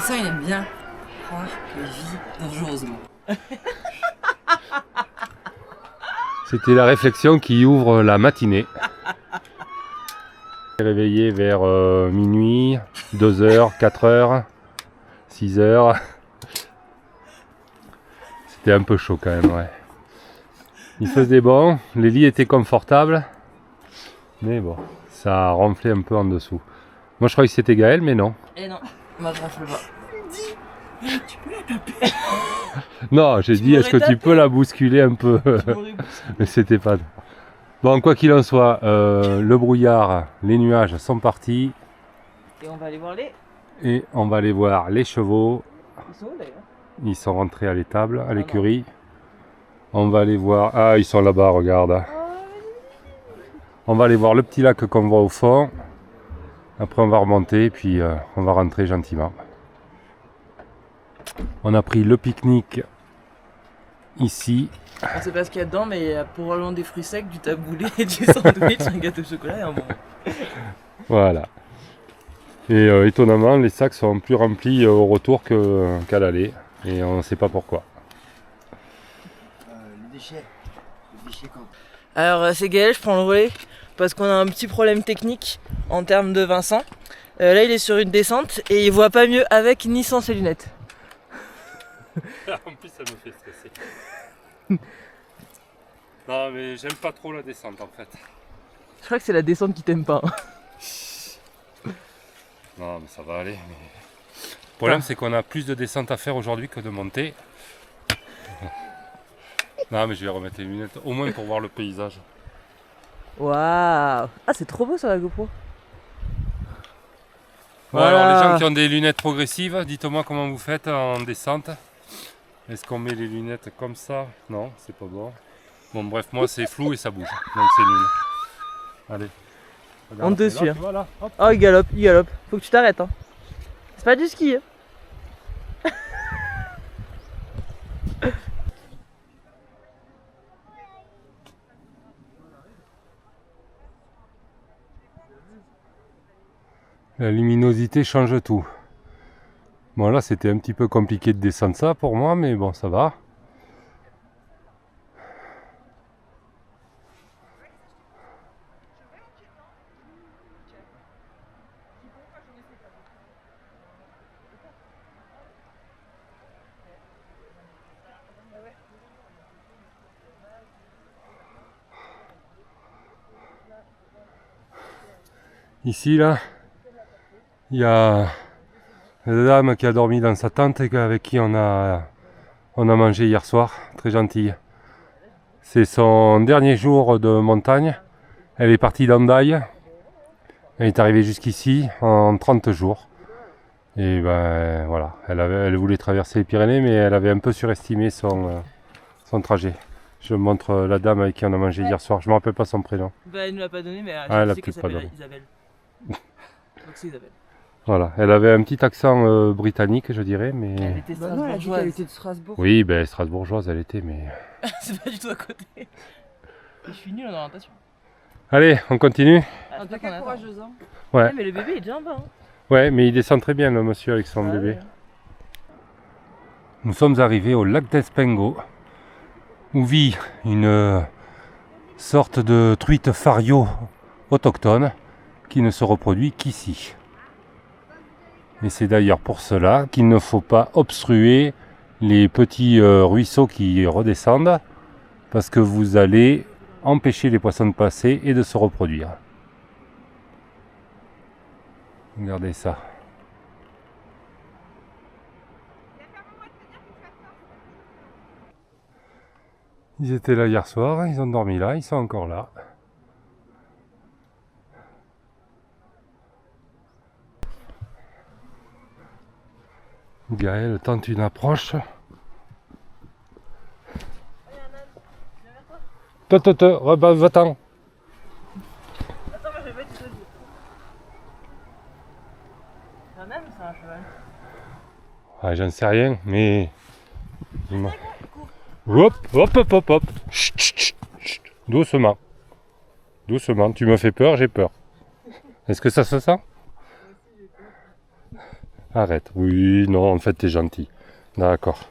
Vincent, il aime bien croire qu'il vit dangereusement. C'était la réflexion qui ouvre la matinée. Réveillé vers minuit, 2h, 4h, 6h. C'était un peu chaud quand même, ouais. Il faisait bon, les lits étaient confortables, mais bon, ça a ronflé un peu en dessous. Moi je croyais que c'était Gaël, mais non. Et non, moi je ronfle pas. Dis, tu peux la taper. Non, j'ai dit, est-ce que tu peux la bousculer un peu? Mais c'était pas... Bon, quoi qu'il en soit, le brouillard, les nuages sont partis. Et on va aller voir les... Et on va aller voir les chevaux. Ils sont où d'ailleurs? Ils sont rentrés à l'étable, à l'écurie. On va aller voir... Ah, ils sont là-bas, regarde. On va aller voir le petit lac qu'on voit au fond. Après, on va remonter, puis on va rentrer gentiment. On a pris le pique-nique ici. On sait pas ce qu'il y a dedans, mais il y a probablement des fruits secs, du taboulé, du sandwich, un gâteau au chocolat et un bonbon. Voilà. Et étonnamment, les sacs sont plus remplis au retour qu'à l'aller. Et on ne sait pas pourquoi. Les déchets quand... Alors c'est Gaël, je prends le relais parce qu'on a un petit problème technique en termes de Vincent. Là il est sur une descente et il voit pas mieux avec ni sans ses lunettes. En plus ça me fait stresser. Non mais j'aime pas trop la descente en fait. Je crois que c'est la descente qui t'aime pas. Non mais ça va aller. Mais... Le problème c'est qu'on a plus de descente à faire aujourd'hui que de monter. Non mais je vais remettre les lunettes au moins pour voir le paysage. Waouh! Ah c'est trop beau sur la GoPro. Bon, Voilà. alors les gens qui ont des lunettes progressives, dites-moi comment vous faites en descente. Est-ce qu'on met les lunettes comme ça? Non, c'est pas bon. Bon bref, moi c'est flou et ça bouge, donc c'est nul. Allez. Regarde, On te suit. là, tu vois, là, hop. Oh il galope, il galope. Faut que tu t'arrêtes hein. C'est pas du ski hein. La luminosité change tout. Bon là c'était un petit peu compliqué de descendre ça pour moi, mais bon ça va. Ici là, il y a la dame qui a dormi dans sa tente et avec qui on a mangé hier soir, très gentille. C'est son dernier jour de montagne. Elle est partie d'Andaï. Elle est arrivée jusqu'ici en 30 jours. Et ben voilà, elle voulait traverser les Pyrénées, mais elle avait un peu surestimé son trajet. Je montre la dame avec qui on a mangé hier soir. Je ne me rappelle pas son prénom. Bah elle nous l'a pas donné mais elle je a sais peut-être qu'elle pas s'appelle donné. Isabelle. Donc c'est Isabelle. Voilà, elle avait un petit accent britannique, je dirais, mais... Elle était Bah non, elle a dit strasbourgeoise. qu'elle était de Strasbourg. Oui, ben strasbourgeoise elle était, mais... C'est pas du tout à côté. Je suis nul en orientation. Allez, on continue. Ah, En tout cas, courageuse hein. Ouais. Mais le bébé est déjà en bas. Hein. Ouais, mais il descend très bien le monsieur avec son bébé. Ouais. Nous sommes arrivés au lac d'Espengo, où vit une sorte de truite fario autochtone qui ne se reproduit qu'ici. Et c'est d'ailleurs pour cela qu'il ne faut pas obstruer les petits ruisseaux qui redescendent, parce que vous allez empêcher les poissons de passer et de se reproduire. Regardez ça. Ils étaient là hier soir, ils ont dormi là, ils sont encore là. Gaël tente une approche. Va-t'en. Attends, moi je vais mettre du dessous. C'est un âne ou c'est un cheval? Ah, j'en sais rien, mais... Hop, hop, hop, hop, hop. Chut, chut, chut, chut. Doucement. Doucement, tu me fais peur, j'ai peur. Est-ce que ça se sent? Arrête. Oui, non, en fait, t'es gentil. D'accord.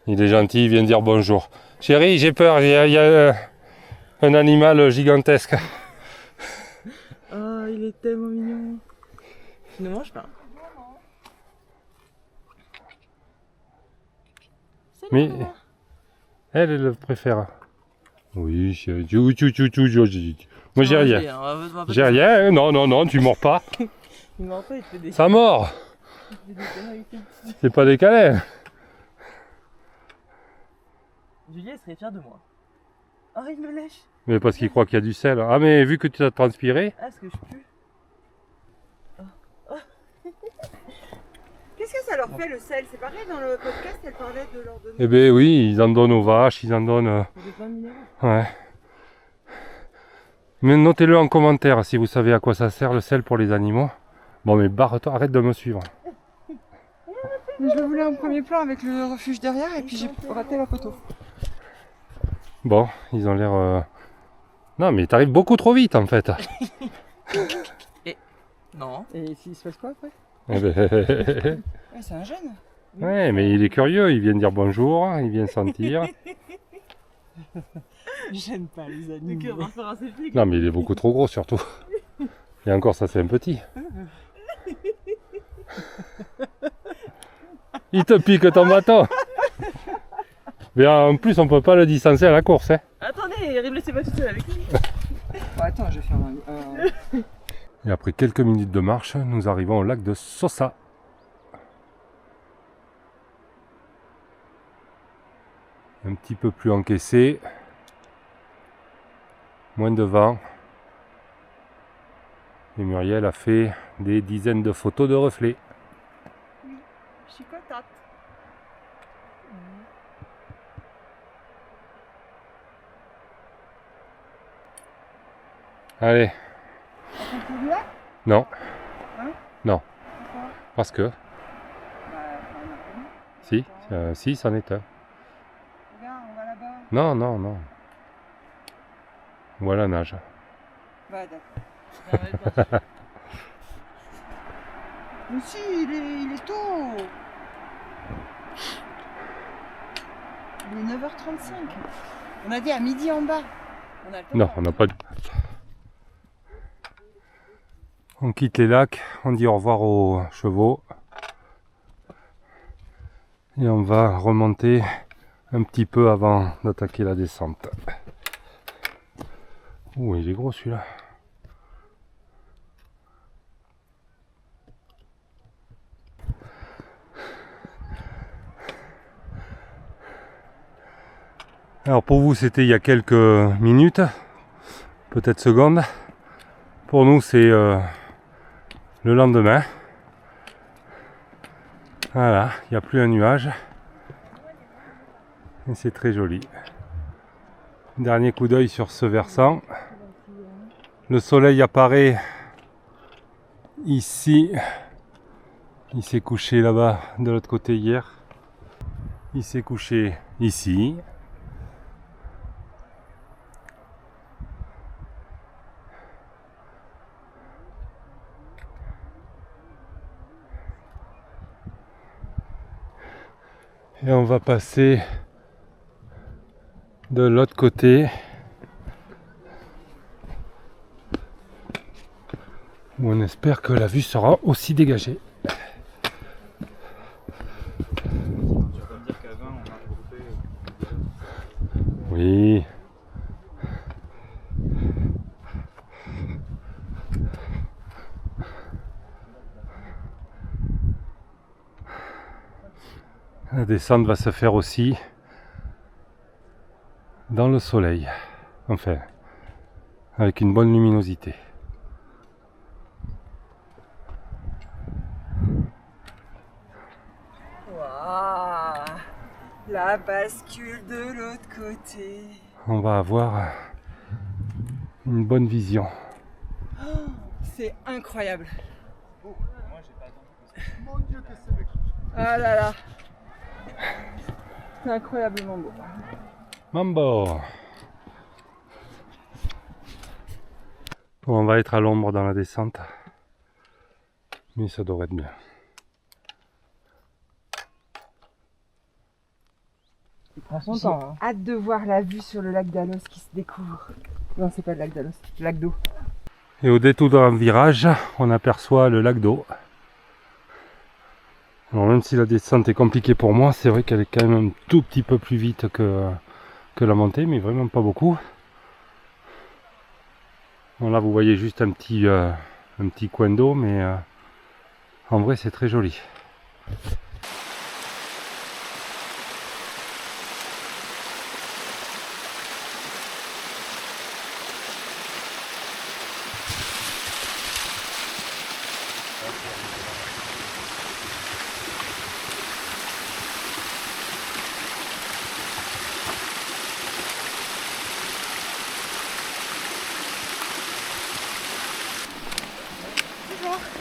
Il est gentil, il vient dire bonjour. Chérie, j'ai peur, il y a un animal gigantesque. Oh, il est tellement mignon. Tu ne manges pas. Salut, Mais maman. elle le préfère. Oui, moi j'ai rien. J'ai rien, non, non, non, tu mords pas. Il mord pas, il te fait des... Ça mord. il te fait des câlins avec lui. C'est pas des câlins. Julie, elle serait fière de moi. Oh, il me lèche. Mais parce qu'il croit qu'il y a du sel. Ah, mais vu que tu as transpiré. Ah, est-ce que je pue? Qu'est-ce que ça leur fait le sel? C'est pareil dans le podcast, elle parlait de leur donner. Eh ben oui, ils en donnent aux vaches, ils en donnent. Des pains minéraux. Ouais. Mais notez-le en commentaire si vous savez à quoi ça sert le sel pour les animaux. Bon, mais barre-toi, arrête de me suivre. Mais je le voulais en premier plan avec le refuge derrière et puis j'ai raté la photo. Bon, ils ont l'air. Non, mais t'arrives beaucoup trop vite en fait. Non. Et s'il se passe quoi après? Eh ben, Ouais, c'est un jeune. ouais, mais il est curieux, il vient dire bonjour, il vient sentir. J'aime pas les Du animaux. coup, on va faire un selfie. Non, mais il est beaucoup trop gros surtout. Et encore, ça c'est un petit. Il te pique ton bâton. Mais en plus, on peut pas le distancer à la course. Hein. Attendez, Rib, laissez pas tout seul avec lui. Bon, attends, je vais faire un... Et après quelques minutes de marche, nous arrivons au lac de Sosa. Un petit peu plus encaissé. Moins de vent. Et Muriel a fait des dizaines de photos de reflets. Je suis contente. Allez, On peut là? non. Hein? Non. Pourquoi? Parce que, Bah, on a pas si, si, c'en est un. Regarde, on va là-bas. Non, non, non. Voilà, nage. Bah, d'accord. Mais si, il est tôt. Il est 9h35. On a dit à midi en bas. On a le temps. Non, on n'a pas de... On quitte les lacs, on dit au revoir aux chevaux. Et on va remonter un petit peu avant d'attaquer la descente. Ouh, il est gros celui-là. Alors pour vous c'était il y a quelques minutes, peut-être secondes. Pour nous c'est le lendemain. Voilà, il n'y a plus un nuage. Et c'est très joli. Dernier coup d'œil sur ce versant. Le soleil apparaît ici. Il s'est couché là-bas de l'autre côté hier. Il s'est couché ici. Et on va passer de l'autre côté où on espère que la vue sera aussi dégagée. Oui. La descente va se faire aussi dans le soleil, enfin, avec une bonne luminosité. Waouh, la bascule de l'autre côté. On va avoir une bonne vision. C'est incroyable. Ah là là. C'est incroyablement beau. Mambo! Bon, on va être à l'ombre dans la descente, mais ça devrait être bien. Il prend son J'ai temps. Hein. hâte de voir la vue sur le lac d'Alos qui se découvre. Non, c'est pas le lac d'Alos, le lac d'eau. Et au détour d'un virage, on aperçoit le lac d'eau. Alors même si la descente est compliquée pour moi, c'est vrai qu'elle est quand même un tout petit peu plus vite que la montée, mais vraiment pas beaucoup. Bon, là vous voyez juste un petit coin d'eau, mais en vrai c'est très joli.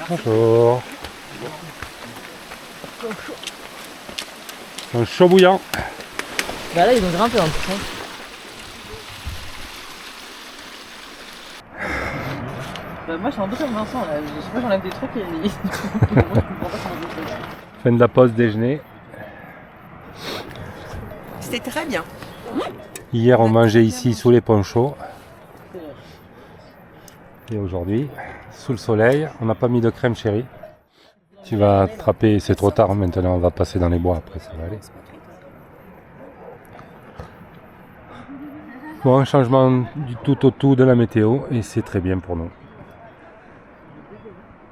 Bonjour. Un chaud bouillant. Bah là ils ont grimpé en plus. Hein. Bah moi je suis un peu comme Vincent là, je sais pas, j'enlève des trucs et je comprends pas comment je fais. Fin de la pause déjeuner. C'était très bien. Hier on mangeait ici sous les ponchos. Et aujourd'hui, sous le soleil, on n'a pas mis de crème chérie. Tu vas attraper, c'est trop tard maintenant, on va passer dans les bois, après ça va aller. Bon, un changement du tout au tout de la météo et c'est très bien pour nous.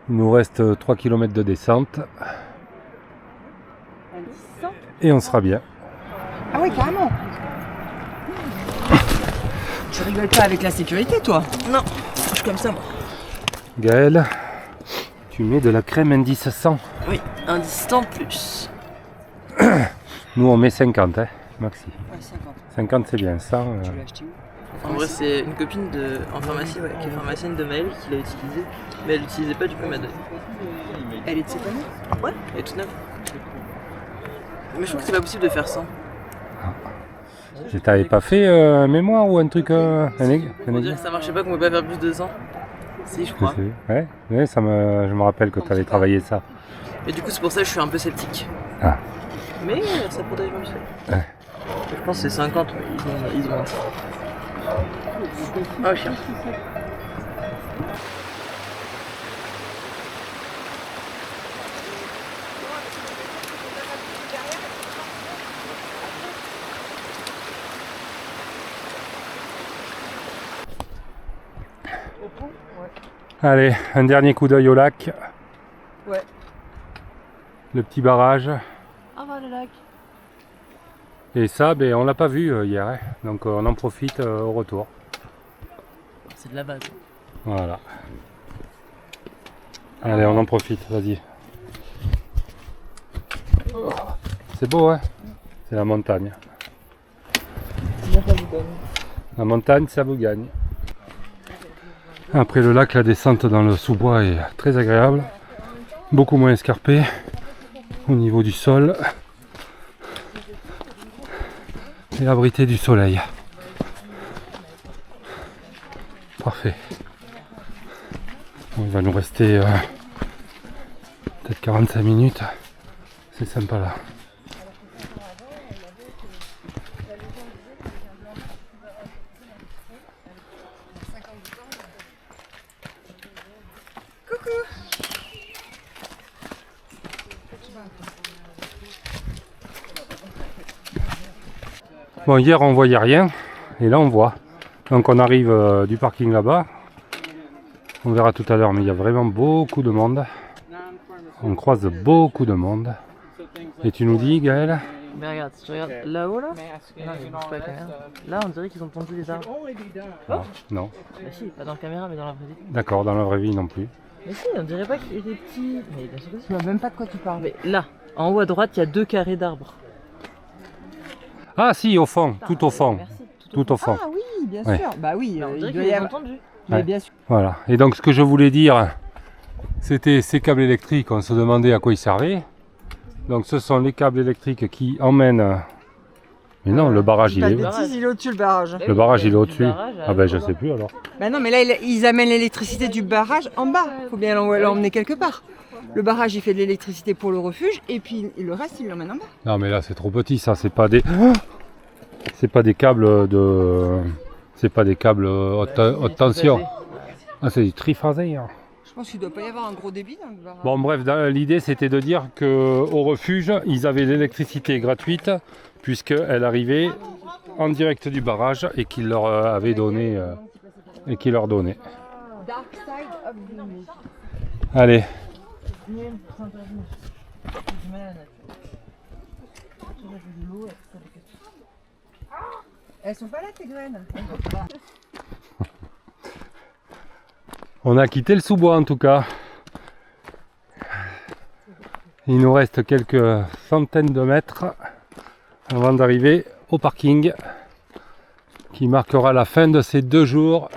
Il nous reste 3 km de descente et on sera bien. Ah oui, carrément. Tu rigoles pas avec la sécurité, toi? Non, je suis comme ça moi. Gaël, tu mets de la crème indice 100. Oui, un distant plus. Nous on met 50, hein, maxi. Ouais, 50. 50 c'est bien, 100. Tu l'as acheté où? En vrai c'est une copine en pharmacie, ouais, qui est pharmacienne de Maëlle qui l'a utilisé, mais elle l'utilisait pas du coup elle m'a donné. Elle est de cette année? Ouais, elle est toute neuve. Mais je trouve que c'est pas possible de faire 100. T'avais pas fait un mémoire ou un truc Pour dire que ça marchait pas, qu'on pouvait pas faire plus de 100. Si, je crois. Ouais, ouais, je me rappelle que tu avais travaillé ça. Et du coup, c'est pour ça que je suis un peu sceptique. Ah. Mais ça protège mon muscle. Ouais. Je pense que c'est 50, ouais, ils ont menti. Oh, chien. Allez, un dernier coup d'œil au lac. Ouais. Le petit barrage. Ah, va le lac. Et ça, ben, on l'a pas vu hier, hein. Donc on en profite au retour. C'est de la base. Voilà. Allez, on en profite, vas-y. C'est beau, hein? C'est la montagne. La montagne, ça vous gagne. Après le lac, la descente dans le sous-bois est très agréable. Beaucoup moins escarpé au niveau du sol. Et abrité du soleil. Parfait. Bon, il va nous rester peut-être 45 minutes. C'est sympa là. Bon, hier on voyait rien et là on voit. Donc on arrive du parking là-bas. On verra tout à l'heure, mais il y a vraiment beaucoup de monde. On croise beaucoup de monde. Et tu nous dis, Gaël? Mais regarde, si tu regardes là-haut là, non, je bouge pas la caméra. Là, on dirait qu'ils ont tendu les arbres. Non. Non. Bah si, pas dans la caméra, mais dans la vraie vie. D'accord, dans la vraie vie non plus. Mais si, on dirait pas qu'il était petit. Mais bien sûr que si. Je vois même pas de quoi tu parles. Mais là, en haut à droite, il y a 2 carrés d'arbres. Ah si, au fond, tout au fond. Merci. Tout au fond. Ah oui, bien Ouais. sûr. Bah oui, On il dirait doit qu'ils y les ont avoir. tendus. Mais Ouais. bien sûr. Voilà. Et donc ce que je voulais dire, c'était ces câbles électriques, on se demandait à quoi ils servaient. Donc ce sont les câbles électriques qui emmènent... Mais non, le barrage il Pas est... de bêtises, il est au-dessus le barrage. Le barrage il est au-dessus. Ah ben je sais plus alors. Bah non, mais là ils amènent l'électricité du barrage en bas. Faut bien l'emmener quelque part. Le barrage il fait de l'électricité pour le refuge et puis le reste il l'emmène en bas. Non mais là c'est trop petit ça, c'est pas des... C'est pas des câbles de. C'est pas des câbles haute tension. Ah, c'est du triphasé. Hein. Je pense qu'il doit pas y avoir un gros débit dans le barrage. Bon, bref, l'idée c'était de dire qu'au refuge, ils avaient l'électricité gratuite, puisqu'elle arrivait en direct du barrage et qu'ils leur avaient donné. Et qu'ils leur donnaient. Allez. Elles sont pas là tes graines. On a quitté le sous-bois en tout cas. Il nous reste quelques centaines de mètres avant d'arriver au parking qui marquera la fin de ces 2 jours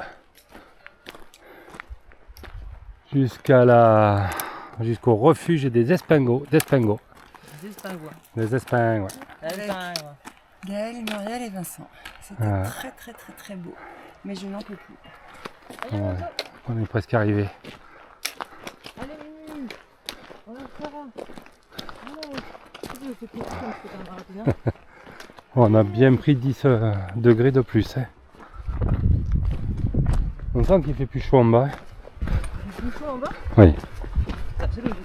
jusqu'au refuge des Espingos. Des espingouins. Des Espingos. Gaël, Muriel et Vincent. C'était très très très très beau. Mais je n'en peux plus. Ouais, on est presque arrivé. Allez, on a Sarah. On a bien pris 10 degrés de plus. Hein. On sent qu'il fait plus chaud en bas. Il fait plus chaud en bas? Oui. C'est logique.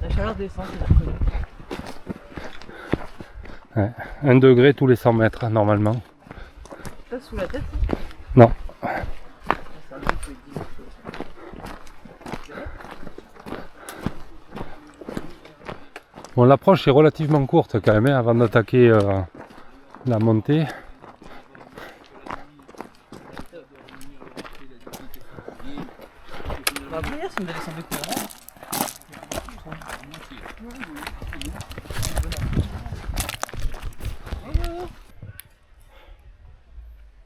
La chaleur descend, c'est reconnu. Ouais. 1 degré tous les 100 mètres normalement. Pas sous la tête? Non. Bon, l'approche est relativement courte quand même hein, avant d'attaquer la montée. On va venir si on doit descendre beaucoup.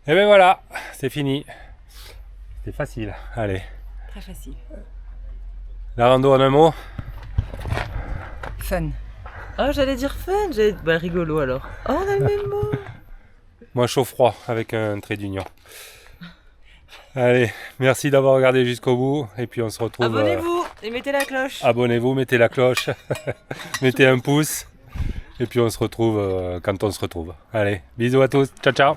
Et ben voilà, c'est fini. C'est facile. Allez. Très facile. La rando en un mot. Fun. Ah, j'allais dire fun, bah rigolo alors. Oh, on a le même mot. Moi chaud-froid avec un trait d'union. Allez, merci d'avoir regardé jusqu'au bout et puis on se retrouve. Abonnez-vous et mettez la cloche. Abonnez-vous, mettez la cloche, mettez un pouce et puis on se retrouve quand on se retrouve. Allez, bisous à tous, ciao ciao.